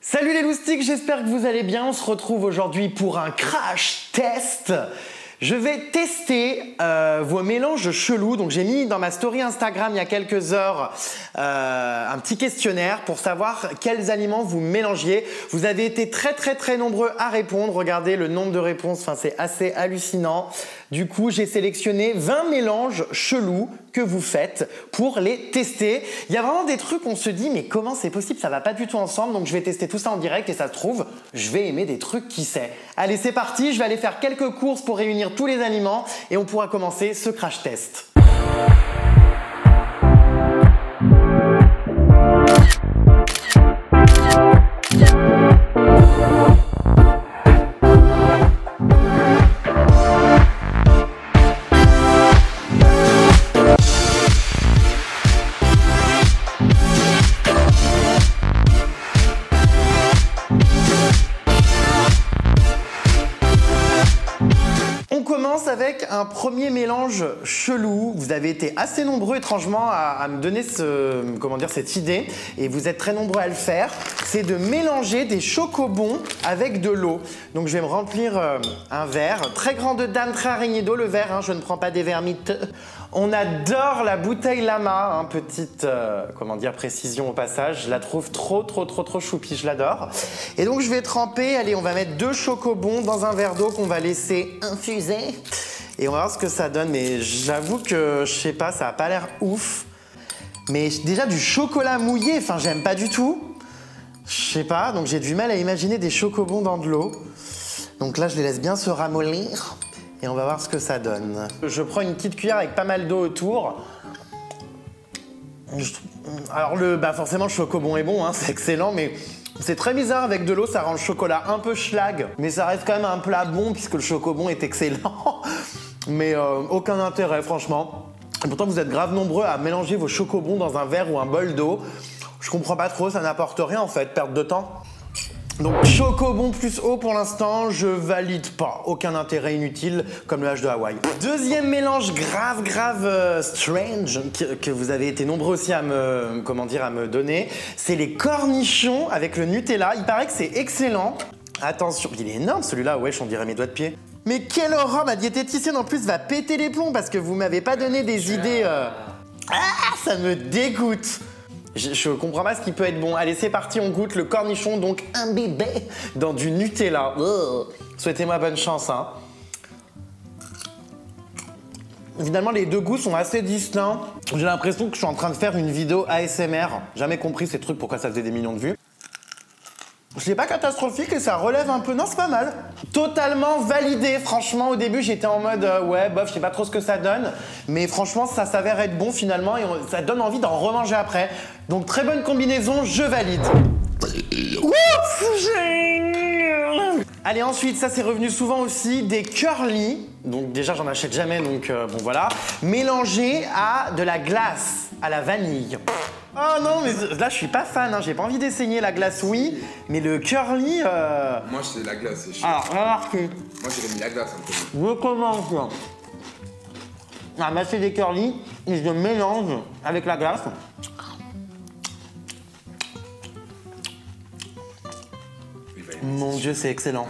Salut les loustiques, j'espère que vous allez bien. On se retrouve aujourd'hui pour un crash test. Je vais tester vos mélanges chelous. Donc j'ai mis dans ma story Instagram il y a quelques heures un petit questionnaire pour savoir quels aliments vous mélangiez. Vous avez été très nombreux à répondre. Regardez le nombre de réponses, enfin, c'est assez hallucinant. Du coup, j'ai sélectionné 20 mélanges chelous que vous faites pour les tester. Il y a vraiment des trucs, on se dit, mais comment c'est possible? Ça va pas du tout ensemble. Donc je vais tester tout ça en direct et ça se trouve, je vais aimer des trucs, qui sait. Allez, c'est parti. Je vais aller faire quelques courses pour réunir tous les aliments et on pourra commencer ce crash test. Avec un premier mélange chelou. Vous avez été assez nombreux étrangement à me donner cette idée et vous êtes très nombreux à le faire. C'est de mélanger des chocobons avec de l'eau. Donc je vais me remplir un verre. Très grande dame, très araignée d'eau le verre, hein, je ne prends pas des vermites. On adore la bouteille Lama, hein, petite précision au passage. Je la trouve trop choupi, je l'adore. Et donc je vais tremper, allez, on va mettre 2 chocobons dans un verre d'eau qu'on va laisser infuser. Et on va voir ce que ça donne, mais j'avoue que, je sais pas, ça a pas l'air ouf. Mais déjà du chocolat mouillé, enfin j'aime pas du tout. Je sais pas, donc j'ai du mal à imaginer des chocobons dans de l'eau. Donc là je les laisse bien se ramollir. Et on va voir ce que ça donne. Je prends une petite cuillère avec pas mal d'eau autour. Alors forcément le chocobon est bon, hein, c'est excellent, mais c'est très bizarre avec de l'eau, ça rend le chocolat un peu schlag. Mais ça reste quand même un plat bon puisque le chocobon est excellent. Mais aucun intérêt franchement. Et pourtant vous êtes grave nombreux à mélanger vos chocobons dans un verre ou un bol d'eau. Je comprends pas trop, ça n'apporte rien en fait, perte de temps. Donc chocobon plus eau pour l'instant, je valide pas. Aucun intérêt, inutile, comme le H de Hawaï. Deuxième mélange grave strange que vous avez été nombreux aussi à me donner, c'est les cornichons avec le Nutella. Il paraît que c'est excellent. Attention, il est énorme celui-là, wesh, on dirait mes doigts de pied. Mais quelle horreur, ma diététicienne en plus va péter les plombs parce que vous m'avez pas donné des idées. Ah, ça me dégoûte. Je comprends pas ce qui peut être bon. Allez, c'est parti, on goûte le cornichon, donc un bébé dans du Nutella. Souhaitez-moi bonne chance, hein. Finalement, les deux goûts sont assez distincts. J'ai l'impression que je suis en train de faire une vidéo ASMR. Jamais compris ces trucs, pourquoi ça faisait des millions de vues. C'est pas catastrophique et ça relève un peu. Non, c'est pas mal. Totalement validé. Franchement, au début, j'étais en mode ouais, bof, je sais pas trop ce que ça donne. Mais franchement, ça s'avère être bon finalement et ça donne envie d'en remanger après. Donc, très bonne combinaison, je valide. Allez, ensuite, ça c'est revenu souvent aussi, des curly. Donc déjà, j'en achète jamais, donc bon voilà. Mélangés à de la glace, à la vanille. Oh non, mais là je suis pas fan, hein. J'ai pas envie d'essayer la glace, oui, mais le curly. Moi c'est la glace, c'est chaud. Alors, remarquez. Moi j'aurais mis la glace un peu. Je commence à masser des curly et je mélange avec la glace. Mon Dieu, c'est excellent.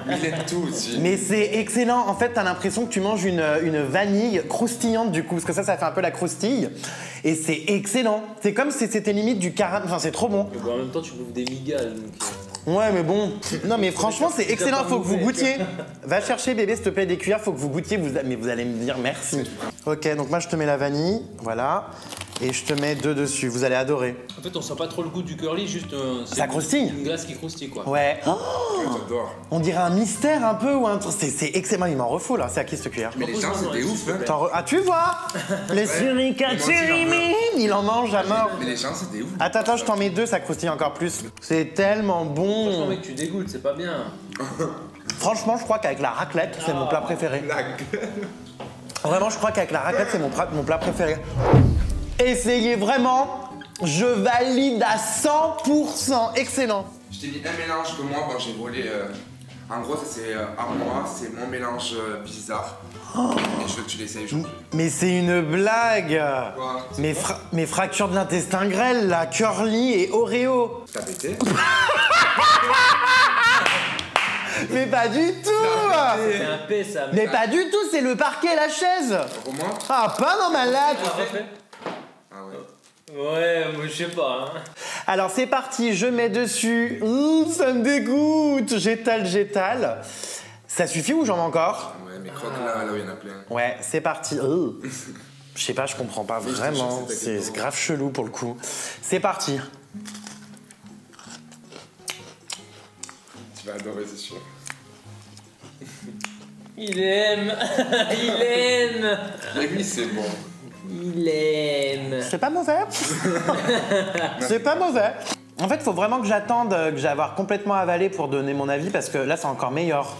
Il aime tout aussi. Mais c'est excellent. En fait, t'as l'impression que tu manges une vanille croustillante du coup, parce que ça fait un peu la croustille. Et c'est excellent. C'est comme si c'était limite du caramel. Enfin, c'est trop bon. Mais bon, en même temps, tu bouffes des migales. Donc Ouais, mais bon. Non, mais franchement, c'est excellent. Faut que vous goûtiez. Va chercher, bébé, s'il te plaît, des cuillères. Faut que vous goûtiez. Mais vous allez me dire merci. Ok, donc moi, je te mets la vanille. Voilà. Et je te mets 2 dessus, vous allez adorer. en fait, on sent pas trop le goût du curly, juste ça croustille. Une glace qui croustille, quoi. Ouais. Oh, j'adore. On dirait un mystère un peu ou un truc. C'est excellent, il m'en refout là. C'est à qui cette cuillère? Mais les gens, c'était ouf, hein. Ah, tu vois. Les suricaturimes, il en mange à mort. Mais les gens, c'était ouf. Attends, je t'en mets 2, ça croustille encore plus. C'est tellement bon. Franchement, mec, tu dégoûtes, c'est pas bien. Franchement, je crois qu'avec la raclette, c'est mon plat préféré. La gueule. Vraiment, je crois qu'avec la raclette, c'est mon plat préféré. Essayez vraiment, je valide à 100%. Excellent. Je t'ai dit un mélange que moi, j'ai volé. En gros, ça c'est à moi, c'est mon mélange bizarre. Et tu l'essayes aujourd'hui. Mais c'est une blague. Quoi? Mes fractures de l'intestin grêle, là, curly et Oreo. T'as pété? Mais pas du tout. C'est un P ça. Mais pas du tout, c'est le parquet et la chaise. Pour moi? Ah, pas dans ma latte. Ah ouais. Ouais, moi je sais pas. Hein. Alors c'est parti, je mets dessus. Ça me dégoûte. J'étale. Ça suffit ou j'en mets encore? Ouais, mais croque là où il y en a plein. Ouais, c'est parti. Je sais pas, je comprends pas vraiment. C'est grave chelou pour le coup. C'est parti. Tu vas adorer, c'est sûr. Il aime. Il aime. Avec lui, c'est bon. Il aime. C'est pas mauvais. C'est pas mauvais. En fait, il faut vraiment que j'attende que j'ai avoir complètement avalé pour donner mon avis parce que là, c'est encore meilleur.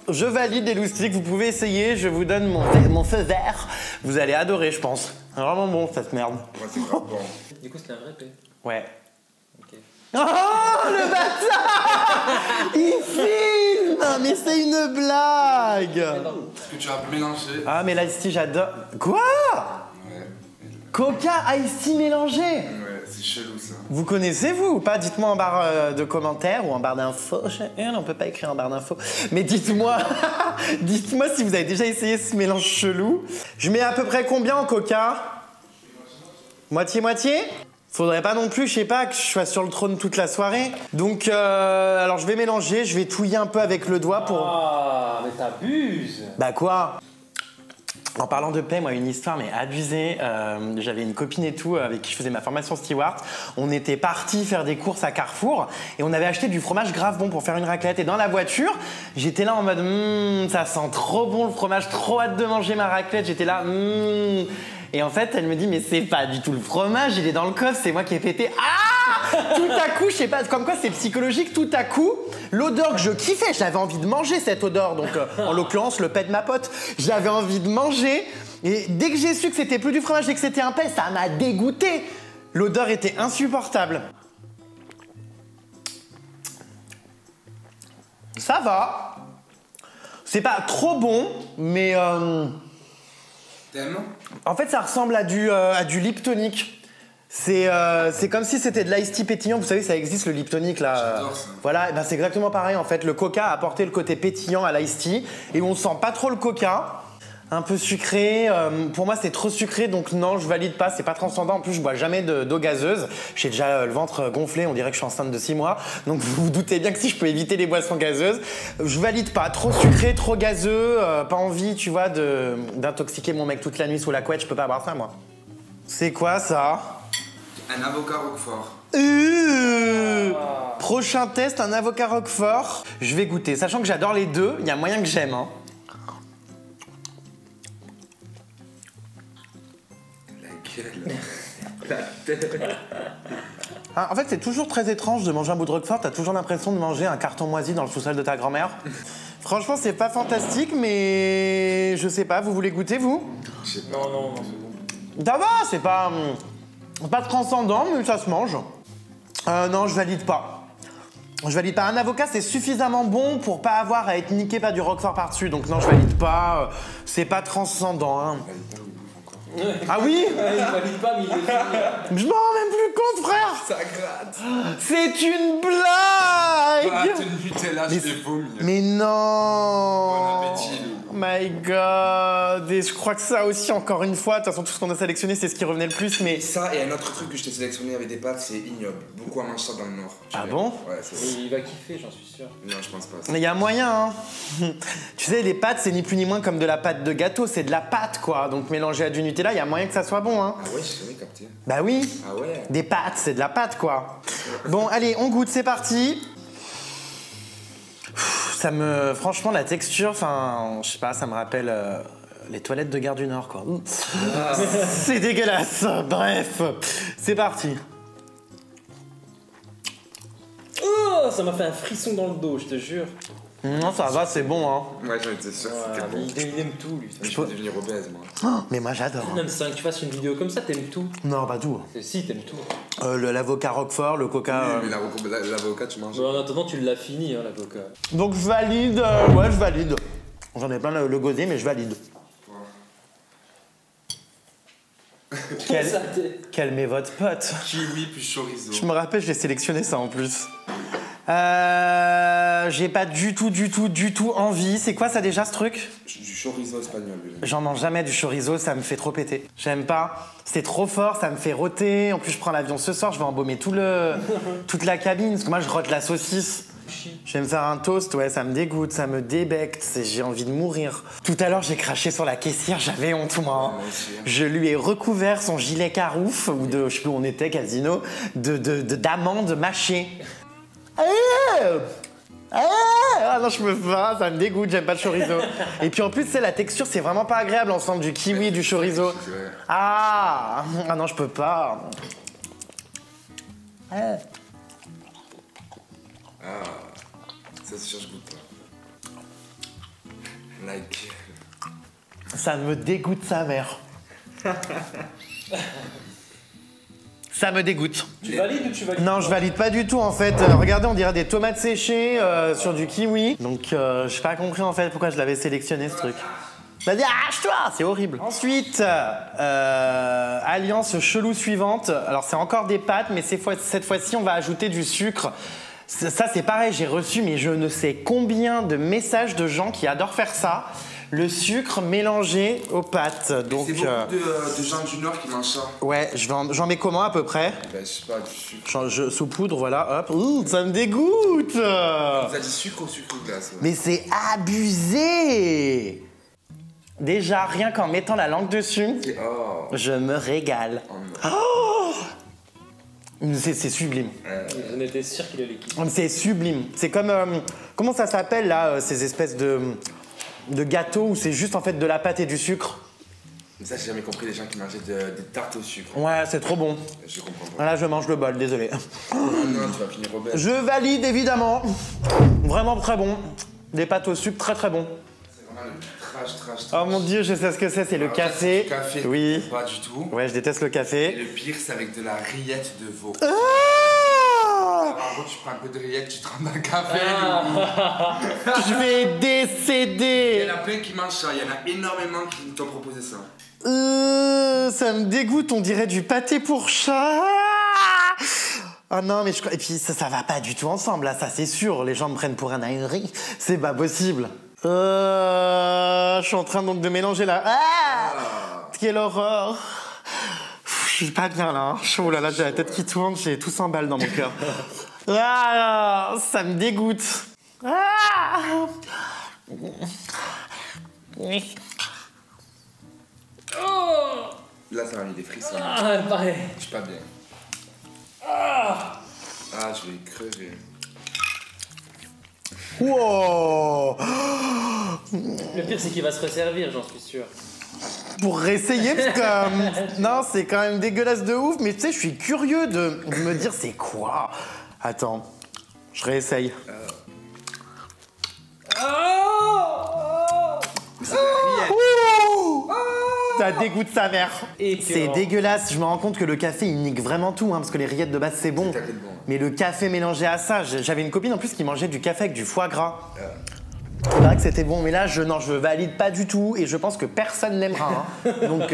Je valide les loustiques, vous pouvez essayer, je vous donne mon feu vert. Vous allez adorer, je pense. C'est vraiment bon, cette merde. Ouais, c'est grave bon. Du coup, c'est un vrai P. Ouais. Ok. Oh, le bâtard! Il filme! Mais c'est une blague! Est-ce que tu as mélangé? Ah, mais l'Ice Tea, j'adore. Quoi? Ouais. Coca Ice Tea mélangé? Ouais, c'est chelou ça. Vous connaissez, vous ou pas? Dites-moi en barre de commentaires ou en barre d'infos. On peut pas écrire en barre d'infos. Mais dites-moi dites-moi si vous avez déjà essayé ce mélange chelou. Je mets à peu près combien en coca? Moitié-moitié? Faudrait pas non plus, je sais pas, que je sois sur le trône toute la soirée. Donc, alors je vais mélanger, je vais touiller un peu avec le doigt pour... Ah, mais t'abuses. Bah quoi? En parlant de paix, moi, une histoire mais abusée. J'avais une copine et tout avec qui je faisais ma formation steward. On était partis faire des courses à Carrefour et on avait acheté du fromage grave bon pour faire une raclette. Et dans la voiture, j'étais là en mode ça sent trop bon le fromage, trop hâte de manger ma raclette. J'étais là Et en fait, elle me dit mais c'est pas du tout le fromage, il est dans le coffre, c'est moi qui ai pété. Ah! Tout à coup, je sais pas, comme quoi c'est psychologique, tout à coup, l'odeur que je kiffais, j'avais envie de manger cette odeur, donc en l'occurrence le pet de ma pote, j'avais envie de manger, et dès que j'ai su que c'était plus du fromage et que c'était un pet, ça m'a dégoûté. L'odeur était insupportable. Ça va. C'est pas trop bon, mais T'aimes? en fait ça ressemble à du lip tonic. C'est comme si c'était de l'ice tea pétillant. Vous savez, ça existe le lip tonic là. J'adore ça. Voilà, et ben c'est exactement pareil en fait. Le coca a apporté le côté pétillant à l'ice tea et on sent pas trop le coca. Un peu sucré. Pour moi, c'est trop sucré, donc non, je valide pas. C'est pas transcendant. En plus, je bois jamais d'eau gazeuse. J'ai déjà le ventre gonflé. On dirait que je suis enceinte de 6 mois. Donc vous vous doutez bien que si je peux éviter les boissons gazeuses, je valide pas. Trop sucré, trop gazeux. Pas envie, tu vois, d'intoxiquer mon mec toute la nuit sous la couette. Je peux pas boire ça, moi. C'est quoi ça? Un avocat roquefort. Prochain test, un avocat roquefort. Je vais goûter. Sachant que j'adore les deux, il y a moyen que j'aime. Hein. La tête. Ah, en fait, c'est toujours très étrange de manger un bout de roquefort. T'as toujours l'impression de manger un carton moisi dans le sous-sol de ta grand-mère. Franchement, c'est pas fantastique, mais je sais pas. Vous voulez goûter, vous? Je sais pas. Non, c'est bon. Ça va, c'est pas transcendant, mais ça se mange. Non, je valide pas. Je valide pas. Un avocat, c'est suffisamment bon pour pas avoir à être niqué par du roquefort par-dessus. Donc non, je valide pas. C'est pas transcendant. Hein. Ah oui? Il valide pas, mais il est fini. Je m'en rends même plus compte, frère. Ça gratte. C'est une blague. Ah, t'es une Nutella, je t'ai vomi. Mais non. Bon appétit, Lou. My God. Et je crois que ça aussi, encore une fois, de toute façon, tout ce qu'on a sélectionné, c'est ce qui revenait le plus, mais... Ça et un autre truc que je t'ai sélectionné avec des pâtes, c'est ignoble. Beaucoup à manger ça dans le Nord. Ah bon? Ouais, c'est Et il va kiffer, j'en suis sûr. Non, je pense pas. Mais il y a moyen, hein. Tu sais, les pâtes, c'est ni plus ni moins comme de la pâte de gâteau, c'est de la pâte, quoi. Donc mélangé à du Nutella, il y a moyen que ça soit bon, hein. Ah ouais, je savais capter. Bah oui. Ah ouais. Des pâtes, c'est de la pâte, quoi. Bon, allez, on goûte, c'est parti. Ça me... Franchement, la texture, enfin, je sais pas, ça me rappelle les toilettes de Gare du Nord, quoi. C'est dégueulasse. Bref, c'est parti. Oh, ça m'a fait un frisson dans le dos, je te jure. Non, ça va, c'est bon, hein. Ouais, j'en étais sûr que c'était bon. Il aime tout, lui. Je peux devenir obèse, moi. Oh, mais moi, j'adore. Même ça, que tu fasses une vidéo comme ça, t'aimes tout. Non, pas tout. Si, t'aimes tout. L'avocat Roquefort, le coca... Oui, mais l'avocat, tu manges. Mais en attendant, tu l'as fini, hein, l'avocat. Donc je valide, ouais, je valide. J'en ai plein le gosier, mais je valide. Calmez votre pote. Kiwi plus chorizo. Je me rappelle, je l'ai sélectionné ça en plus. J'ai pas du tout envie. C'est quoi ça déjà ce truc? Du chorizo espagnol. J'en mange jamais du chorizo, ça me fait trop péter. J'aime pas. C'est trop fort, ça me fait rôter. En plus, je prends l'avion ce soir, je vais embaumer toute la cabine. Parce que moi, je rote la saucisse. Je vais me faire un toast, ouais, ça me dégoûte, ça me débecte, j'ai envie de mourir. Tout à l'heure, j'ai craché sur la caissière, j'avais honte, moi. Ouais, aussi. Je lui ai recouvert son gilet carouf, ou de, je sais plus où on était, casino, d'amandes mâchées. Ah non, je me fais, ça me dégoûte, j'aime pas le chorizo. Et puis en plus, c'est la texture, c'est vraiment pas agréable ensemble du kiwi et du chorizo. Ah non, je peux pas. Ça c'est sûr, je goûte pas. Like. Ça me dégoûte sa mère. Ça me dégoûte. Tu valides ou tu valides? Non, je valide pas du tout en fait. Regardez, on dirait des tomates séchées sur du kiwi. Donc j'ai pas compris en fait pourquoi je l'avais sélectionné ce truc. Vas-y, arrache-toi, c'est horrible. Ensuite, alliance chelou suivante. Alors c'est encore des pâtes, mais cette fois-ci on va ajouter du sucre. Ça c'est pareil, j'ai reçu mais je ne sais combien de messages de gens qui adorent faire ça. Le sucre mélangé aux pâtes. Donc, c'est beaucoup de gens du Nord qui mangent ça. Ouais, j'en mets comment à peu près? Ben, je sais pas, du sucre. Saupoudre, voilà, hop. Ouh, ça me dégoûte. Vous avez dit sucre ou sucre glace? Ouais. Mais c'est abusé. Déjà, rien qu'en mettant la langue dessus, je me régale. C'est sublime. On était sûr qu'il allait quitter. C'est sublime. C'est comme... comment ça s'appelle là, ces espèces de gâteaux où c'est juste en fait de la pâte et du sucre? Mais ça, j'ai jamais compris les gens qui mangeaient des tartes au sucre. Ouais, c'est trop bon. Je comprends pas. Là, je mange le bol, désolé. Non, tu vas finir au bel. Je valide évidemment. Vraiment très bon. Des pâtes au sucre très très bon. C'est vraiment le trash. Oh mon dieu, je sais ce que c'est le café. Du café. Oui. Pas du tout. Ouais, je déteste le Et café. le pire, c'est avec de la rillette de veau. Ah En gros, tu prends un peu de rillette, tu trempes dans le café. Je vais Il y décéder. en a plein qui mangent ça. Il y en a énormément qui t'ont proposé ça. Ça me dégoûte, on dirait du pâté pour chat. Ah non, mais et puis ça va pas du tout ensemble, là, ça c'est sûr. Les gens me prennent pour un ahuri. C'est pas possible. Je suis en train donc de mélanger la... Quelle horreur. Je suis pas bien là. Oh là là, j'ai la tête qui tourne, j'ai tout 100 balles dans mon cœur. Ça me dégoûte. Là, ça m'a mis des frissons. Pareil. Je suis pas bien. Je vais crever. Wow. Le pire, c'est qu'il va se resservir, j'en suis sûr. Pour réessayer, parce que non, c'est quand même dégueulasse de ouf, mais tu sais, je suis curieux de me dire c'est quoi. Attends, je réessaye. Ça dégoûte sa mère. C'est dégueulasse. Je me rends compte que le café, il nique vraiment tout, parce que les rillettes de base, c'est bon. Mais le café mélangé à ça, j'avais une copine en plus qui mangeait du café avec du foie gras. Il paraît que c'était bon, mais là, je valide pas du tout et je pense que personne n'aimera. Donc,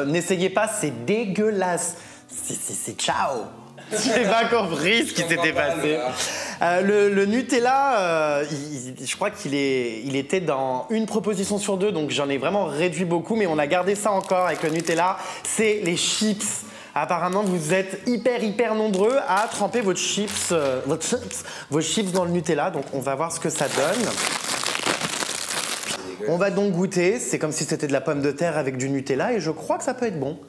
n'essayez pas, c'est dégueulasse. C'est ciao. J'ai pas compris ce qui s'était passé. Le Nutella, je crois qu'il était dans une proposition sur 2, donc j'en ai vraiment réduit beaucoup, mais on a gardé ça encore avec le Nutella. C'est les chips. Apparemment, vous êtes hyper nombreux à tremper vos chips dans le Nutella, donc on va voir ce que ça donne. On va donc goûter, c'est comme si c'était de la pomme de terre avec du Nutella et je crois que ça peut être bon.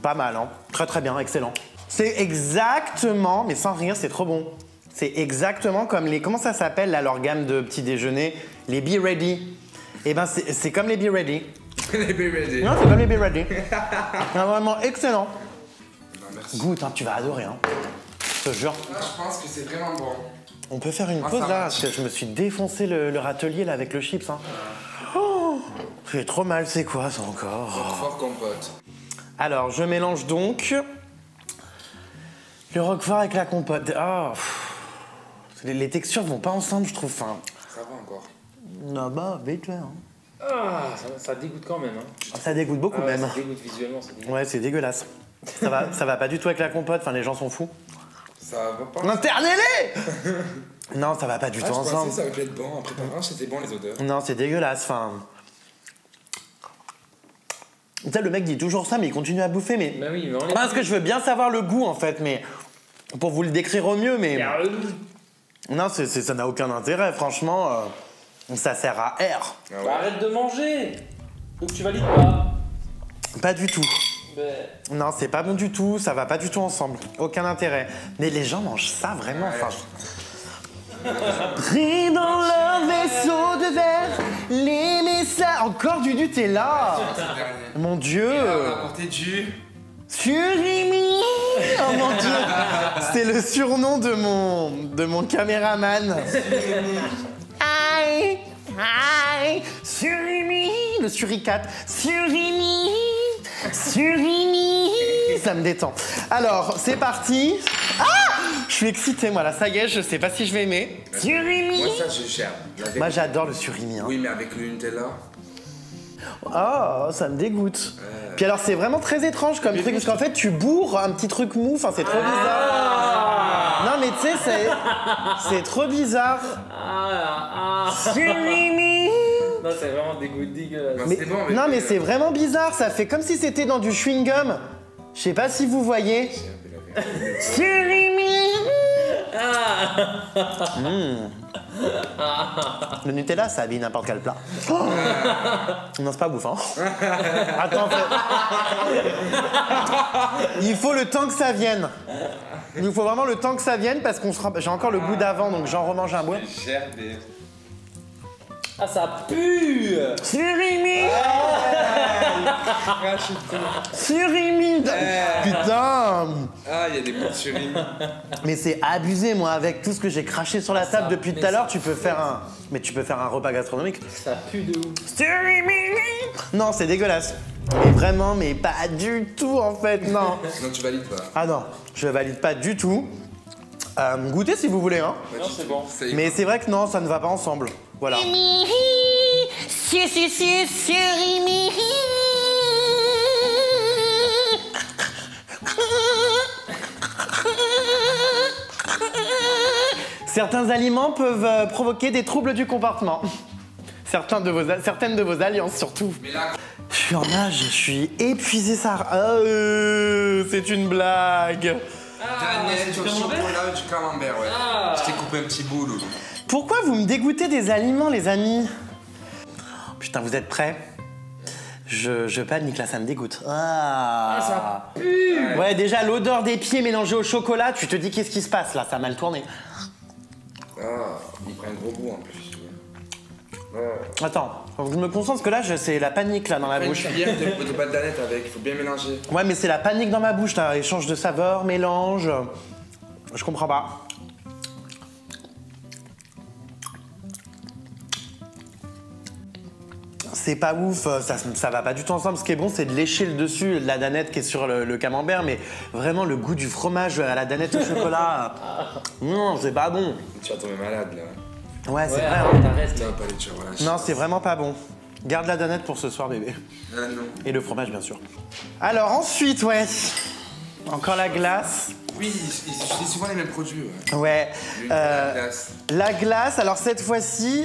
Pas mal, hein. Très bien, excellent. C'est exactement, mais sans rire, c'est trop bon. C'est exactement comme les, comment ça s'appelle là, leur gamme de petits déjeuners? Les Be Ready. Eh ben c'est comme les Be Ready. Les Be Ready. Non, c'est comme les Be Ready. C'est vraiment excellent. Non, merci. Goûte, hein, tu vas adorer, hein. Je te jure. Là, je pense que c'est vraiment bon. On peut faire une pause là, parce que je me suis défoncé le râtelier là avec le chips. Hein. Oh, j'ai trop mal, c'est quoi ça encore? Fort compote. Alors, je mélange donc le roquefort avec la compote. Les textures vont pas ensemble, je trouve. Enfin, Ça va encore. non, bah, vite fait. Hein. Ah, ça dégoûte quand même. Hein. Ça dégoûte beaucoup même. Ça dégoûte visuellement, ça dégoûte. Ouais, c'est dégueulasse. Ça va pas du tout avec la compote, enfin les gens sont fous. Ça va pas. Internez-les. Non, ça va pas du tout Je ensemble. pensais ça aurait pu être bon. Après par c'était bon les odeurs. Non, c'est dégueulasse, enfin... Tu sais, le mec dit toujours ça, mais il continue à bouffer, mais... Bah oui, mais on est... Parce que je veux bien savoir le goût, en fait, mais... Pour vous le décrire au mieux, mais... Non, ça n'a aucun intérêt, franchement. Ça sert à R. Ah ouais. Bah, arrête de manger. Ou que tu valides pas. Pas du tout. Bah... Non, c'est pas bon du tout, ça va pas du tout ensemble. Aucun intérêt. Mais les gens mangent ça, vraiment, enfin... Pris dans leur vaisseau de verre, les messages... Encore du Nutella. C'est le dernier. Mon Dieu. On a apporté du... Surimi. Oh mon Dieu. C'est le surnom de mon caméraman. Aïe, aïe, Surimi. Le suricate. Surimi. Surimi. Ça me détend. Alors, c'est parti. Ah, je suis excitée, moi, là. Ça y est, je sais pas si je vais aimer. Surimi. Moi ça je gère. Moi, j'adore le surimi. Hein. Oui mais avec le Nutella. Oh, ça me dégoûte. Puis alors, c'est vraiment très étrange comme truc, parce qu'en fait, tu bourres un petit truc mou, enfin, c'est trop bizarre. Non, mais tu sais, c'est trop bizarre. Surimi. Non, c'est vraiment dégueulasse. Bah, Mais, c'est bon, mais- non, mais c'est vraiment bizarre, ça fait comme si c'était dans du chewing-gum. Je sais pas si vous voyez. Surimi. Le Nutella, ça habille n'importe quel plat. Oh, non, c'est pas bouffant. Attends, il faut le temps que ça vienne. Il faut vraiment le temps que ça vienne parce qu'on sera... J'ai encore le goût d'avant, donc j'en remange un bout. Je gère des... Ah, ça pue. Surimi. Surimi. Putain. Ah, il y a des pots de surimi. Mais c'est abusé, moi, avec tout ce que j'ai craché sur la table depuis tout à l'heure, tu peux faire un... Mais tu peux faire un repas gastronomique. Ça pue de ouf. Non, c'est dégueulasse. Mais vraiment, mais pas du tout, en fait, non. Non, tu valides pas. Ah non, je valide pas du tout. Goûtez si vous voulez, hein. Bah, Non, c'est bon. Mais c'est vrai que non, ça ne va pas ensemble. Voilà. Surimi. Certains aliments peuvent provoquer des troubles du comportement. Certaines de vos alliances, surtout. Mais là, Je suis en âge, je suis épuisé, ça. C'est une blague. Daniel, c'est au du camembert chocolat du camembert, ouais. Ah. Je t'ai coupé un petit bout, Loulou. Pourquoi vous me dégoûtez des aliments, les amis? Putain, vous êtes prêts? Je panique, là, ça me dégoûte. Ça pue. Ouais, déjà, l'odeur des pieds mélangée au chocolat, tu te dis qu'est-ce qui se passe, là? Ça a mal tourné. Ah, il prend un gros bout en plus, tu vois. Attends, faut que je me concentre, parce que là, c'est la panique, là, dans la Prends une bouche. cuillère de pâte d'aneth avec, il faut bien mélanger. Ouais, mais c'est la panique dans ma bouche, là. Échange de saveurs, mélange... Je comprends pas. C'est pas ouf, ça va pas du tout ensemble. Ce qui est bon, c'est de lécher le dessus de la danette qui est sur le camembert, mais vraiment le goût du fromage à la danette au chocolat, non, c'est pas bon. Tu vas tomber malade, là. Ouais, c'est Ouais, vrai. arrête. Non, pas les tueurs, voilà. Non, c'est vraiment pas bon. Garde la danette pour ce soir, bébé. Ah non. Et le fromage, bien sûr. Alors ensuite, ouais, encore la glace. Oui, ils utilisent souvent les mêmes produits, ouais. Ouais. La glace. La glace, alors cette fois-ci,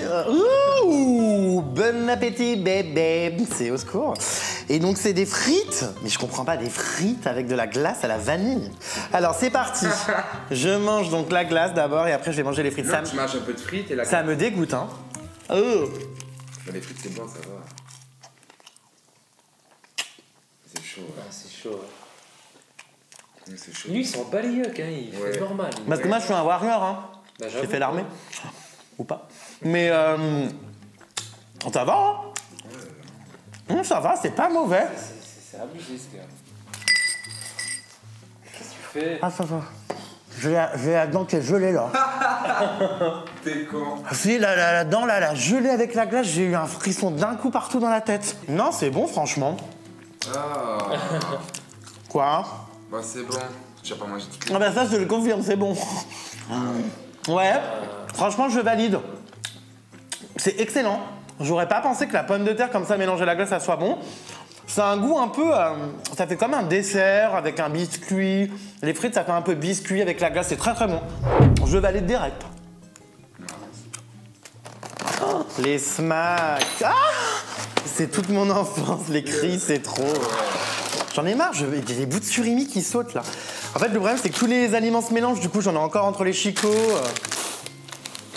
ouh, bon appétit bébé, c'est au secours. Et donc c'est des frites, mais je comprends pas, des frites avec de la glace à la vanille. Alors c'est parti, je mange donc la glace d'abord et après je vais manger les frites. Non, tu manges un peu de frites et la Ça me dégoûte, hein. Les frites, c'est bon, ça va. C'est chaud, ouais. Ah, c'est chaud. C'est chaud. Lui, il s'en bat les yeux, hein. Il Ouais. fait normal. Parce que moi je suis un warrior, hein. Bah, J'ai j'avoue. fait l'armée, ou pas. Mais ça va, hein. Ça va, c'est pas mauvais. C'est abusé, ce gars. Qu'est-ce que tu fais? Ah, ça va. J'ai la dent qui est gelée, là. T'es con. Ah, si, la dent, là, la gelée avec la glace, j'ai eu un frisson d'un coup partout dans la tête. Non, c'est bon, franchement. Ah. Quoi? Bah, c'est bon. Tu vas pas manger tout. Ah bah ça, je le confirme, c'est bon. Ouais, franchement, je valide. C'est excellent. J'aurais pas pensé que la pomme de terre comme ça mélangée à la glace, ça soit bon. Ça a un goût un peu... ça fait comme un dessert avec un biscuit. Les frites, ça fait un peu biscuit avec la glace. C'est très très bon. Je valide direct. Oh, les smacks. Ah, c'est toute mon enfance. Les cris, c'est trop... J'en ai marre. J'ai des bouts de surimi qui sautent là. En fait, le problème, c'est que tous les aliments se mélangent. Du coup, j'en ai encore entre les chicots.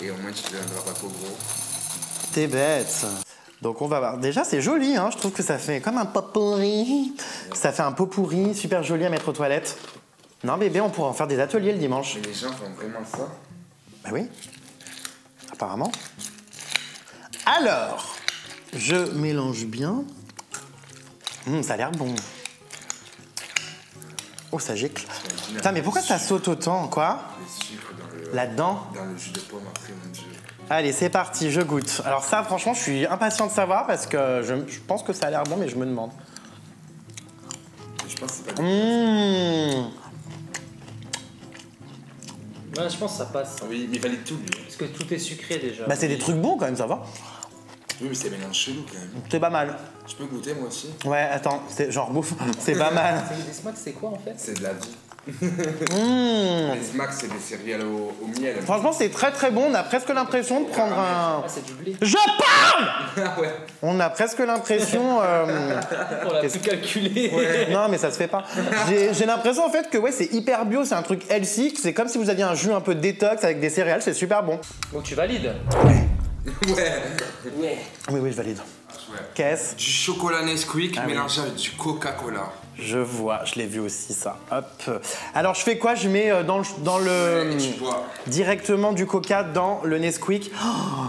Et au moins, tu te deviendras pas trop gros. T'es bête. Donc on va voir. Déjà c'est joli, hein. Je trouve que ça fait comme un pot-pourri. Ça fait un pot pourri, super joli à mettre aux toilettes. Non bébé, on pourra en faire des ateliers le dimanche. Mais les gens font vraiment ça? Bah oui. Apparemment. Alors, je mélange bien. Ça a l'air bon. Oh, ça gicle. Putain, mais pourquoi ça saute autant, quoi? Les sucres là-dedans? Dans le jus de pomme après, mon Dieu. Allez, c'est parti, je goûte. Alors ça, franchement, je suis impatient de savoir parce que je pense que ça a l'air bon, mais je me demande. Je pense que c'est pas Ouais, je pense que ça passe. Oui, mais il valide tout, lui. Parce que tout est sucré déjà. Bah, c'est des trucs bons quand même, ça va. Oui, mais c'est un mélange chelou quand même. C'est pas mal. Je peux goûter moi aussi? Ouais, attends, c'est genre bouffe. C'est pas mal. Les smacks, c'est quoi en fait? C'est de la vie. Les smacks, c'est des céréales au miel. Franchement, c'est très très bon. On a presque l'impression de prendre un... Ah, c'est du blé. Je parle! Ah ouais. On a presque l'impression... On l'a tout calculé. Ouais. Non, mais ça se fait pas. J'ai l'impression en fait que ouais, c'est hyper bio, c'est un truc healthy. C'est comme si vous aviez un jus un peu détox avec des céréales, c'est super bon. Donc tu valides? Ouais. Ouais. Oui, je valide. Ouais. Qu'est-ce? Du chocolat Nesquik Ah oui. mélangé avec du Coca-Cola. Je vois, je l'ai vu aussi ça. Hop. Alors je fais quoi? Je mets dans le Et tu bois. directement du coca dans le Nesquik. Oh,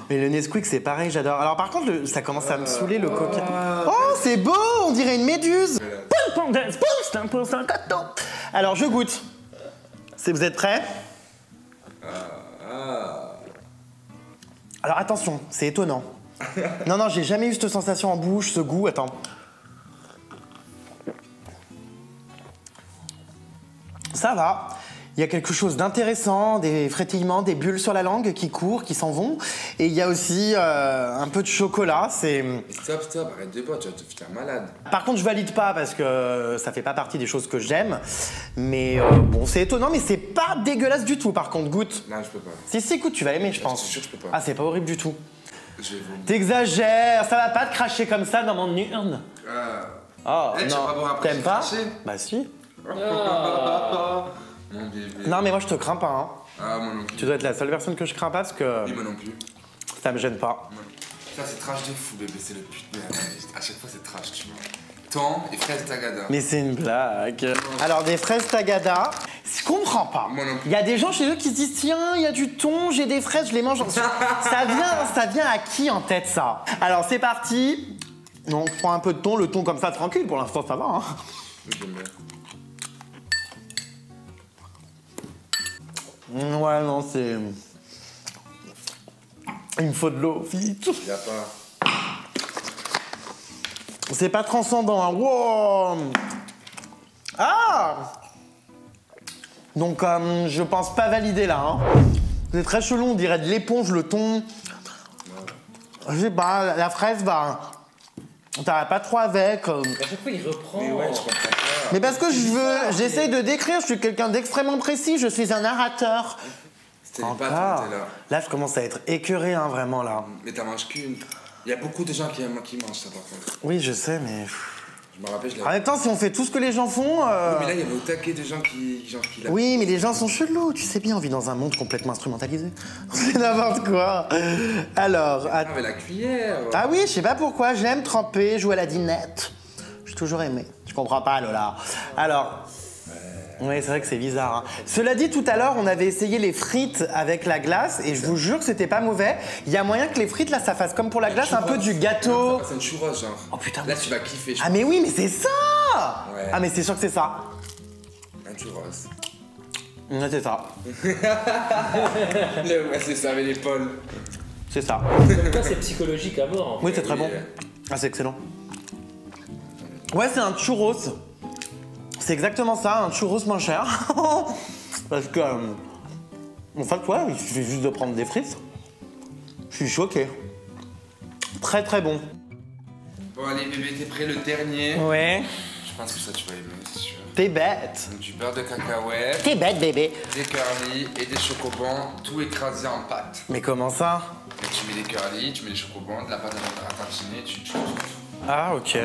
mais le Nesquik c'est pareil, j'adore. Alors par contre, ça commence à me saouler le coca. Oh, c'est beau, on dirait une méduse. Alors je goûte. Vous êtes prêts? Alors attention, c'est étonnant. Non, j'ai jamais eu cette sensation en bouche, ce goût. Attends. Ça va. Il y a quelque chose d'intéressant, des frétillements, des bulles sur la langue qui courent, qui s'en vont. Et il y a aussi un peu de chocolat. C'est... Stop, arrête de boire, tu vas te faire malade. Par contre, je valide pas parce que ça fait pas partie des choses que j'aime. Mais bon, c'est étonnant, mais c'est pas dégueulasse du tout. Par contre, goûte. Non, je peux pas. Si, écoute, tu vas aimer, je pense. Je suis sûr que je peux pas. Ah, c'est pas horrible du tout. Je vais vomir. T'exagères, ça va pas te cracher comme ça dans mon urne. Oh, Eh, tu vas pas boire non, après, t'aimes pas? cracher Bah si. Mon bébé. Non, mais moi je te crains pas, hein. Ah, moi non plus. Tu dois être la seule personne que je crains pas parce que Oui, moi non plus. ça me gêne pas. Ça, c'est trash de fou, bébé, c'est le putain. À chaque fois, c'est trash, tu vois. Thon et fraises tagada. Mais c'est une blague. Alors, des fraises tagada, je comprends pas. Moi non plus. Il y a des gens chez eux qui se disent tiens, il y a du thon, j'ai des fraises, je les mange. ça vient à qui en tête ça? Alors, c'est parti. On prend un peu de thon, le thon comme ça, tranquille, pour l'instant, ça va. Hein. J'aime bien. Ouais, non, c'est. Il me faut de l'eau, vite. Y a pas. C'est pas transcendant, hein. Wow. Ah. Donc, je pense pas valider là. Hein. C'est très chelou, on dirait de l'éponge, le thon. Je sais pas, la fraise, bah. T'as pas trop avec. À chaque fois, il reprend. Mais ouais, je comprends pas. Mais parce que j'essaye de décrire, je suis quelqu'un d'extrêmement précis, je suis un narrateur. C'était les pâtes, Encore. t'es là. Là, je commence à être écœuré, hein, vraiment, là. Mais t'en manges qu'une. Il y a beaucoup de gens qui mangent ça, par contre. Oui, je sais, mais... Je me rappelle, je En l'avais. même temps, si on fait tout ce que les gens font... Mais là, il y avait au taquet de gens qui l'avaient. Oui, mais les gens sont chelous, tu sais bien, on vit dans un monde complètement instrumentalisé. C'est n'importe quoi. Alors... Avec la cuillère. Ah oui, je sais pas pourquoi, j'aime tremper, jouer à la dinette. J'ai toujours aimé. Je comprends pas, Lola. Alors... Oui, c'est vrai que c'est bizarre. Hein. Cela dit, tout à l'heure, on avait essayé les frites avec la glace et je vous jure que c'était pas mauvais. Il y a moyen que les frites, là, ça fasse comme pour la glace, un peu du gâteau. C'est une churros, genre. Oh putain. Là, tu vas kiffer, je Ah mais oui, mais c'est ça. Ouais. Ah mais c'est sûr que c'est ça. Un churros. Ouais, c'est ça. Ouais, c'est ça, avec l'épaule. C'est ça. Comme ça, c'est psychologique à mort. En fait. Oui, c'est très bon. Ah, c'est excellent. Ouais, c'est un churros. C'est exactement ça, un churros moins cher. Parce que... en fait, ouais, il suffit juste de prendre des frites. Je suis choqué. Très très bon. Bon, allez, bébé, t'es prêt? Le dernier. Ouais. Je pense que ça, tu vas aimer, c'est sûr. T'es bête. Donc, du beurre de cacahuète, T'es bête, bébé. des curly et des chocobons, tout écrasé en pâte. Mais comment ça? Et tu mets des curly, tu mets des chocobons, de la pâte à tartiner, tu... Ah, ok.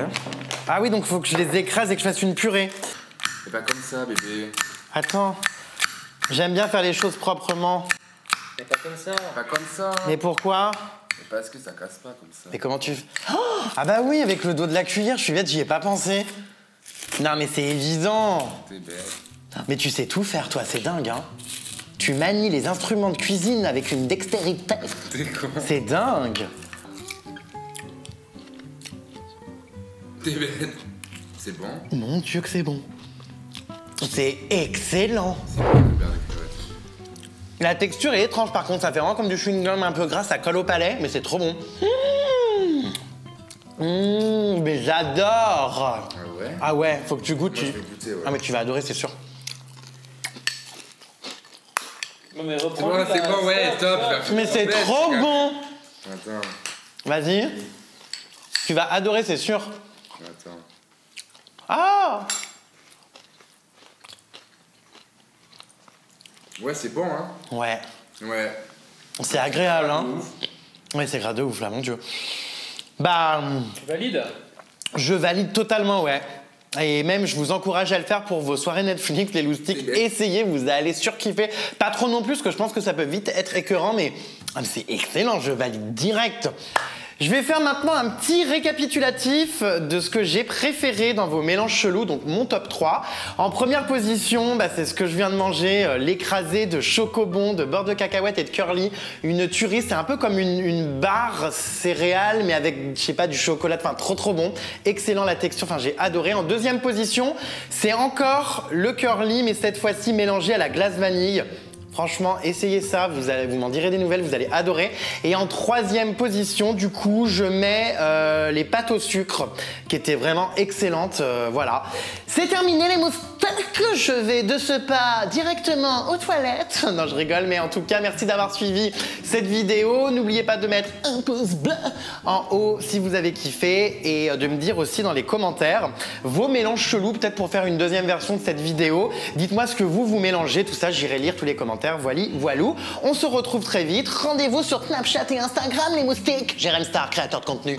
Ah oui, donc faut que je les écrase et que je fasse une purée. C'est pas comme ça, bébé. Attends. J'aime bien faire les choses proprement. C'est pas comme ça. Pas comme ça. Mais pourquoi? Mais parce que ça casse pas comme ça. Mais comment tu... Oh, ah bah oui, avec le dos de la cuillère, je suis bête, j'y ai pas pensé. Non mais c'est évident. T'es bête. Mais tu sais tout faire, toi, c'est dingue, hein. Tu manies les instruments de cuisine avec une dextérité. T'es con. C'est dingue. T'es bête. C'est bon? Mon Dieu que c'est bon. C'est excellent. C'est bon, le beurre de cacahuète. La texture est étrange, par contre, ça fait vraiment comme du chewing-gum un peu gras, ça colle au palais, mais c'est trop bon. Mais j'adore. Ah ouais? Ah ouais, faut que tu goûtes. Moi, je vais goûter, ouais. Ah mais tu vas adorer, c'est sûr. Non, mais C'est reprends. bon, c'est bon, ouais, top. Mais c'est trop bon. Attends, Vas-y. Tu vas adorer, c'est sûr. attends. Ah. Ouais, c'est bon, hein? Ouais. Ouais. C'est agréable, hein. Ouais, c'est grave de ouf, là, mon Dieu. Bah, Tu valides? je valide totalement, ouais. Et même, je vous encourage à le faire pour vos soirées Netflix, les loustiques. C'est bien. Essayez, vous allez surkiffer. Pas trop non plus, parce que je pense que ça peut vite être écœurant, mais c'est excellent, je valide direct. Je vais faire maintenant un petit récapitulatif de ce que j'ai préféré dans vos mélanges chelous, donc mon top 3. En première position, c'est ce que je viens de manger, l'écrasé de chocobon, de beurre de cacahuète et de curly. Une tuerie, c'est un peu comme une barre céréale, mais avec, je sais pas, du chocolat, enfin trop bon. Excellent la texture, enfin j'ai adoré. En deuxième position, c'est encore le curly, mais cette fois-ci mélangé à la glace vanille. Franchement, essayez ça, vous m'en direz des nouvelles, vous allez adorer. Et en troisième position, du coup, je mets les pâtes au sucre, qui étaient vraiment excellentes. Voilà. C'est terminé les moustaches. Je vais de ce pas directement aux toilettes. Non, je rigole, mais en tout cas, merci d'avoir suivi cette vidéo. N'oubliez pas de mettre un pouce bleu en haut si vous avez kiffé et de me dire aussi dans les commentaires vos mélanges chelous, peut-être pour faire une deuxième version de cette vidéo. Dites-moi ce que vous mélangez, tout ça, j'irai lire tous les commentaires. Voilou. On se retrouve très vite. Rendez-vous sur Snapchat et Instagram, les moustiques. Jérém Star, créateur de contenu.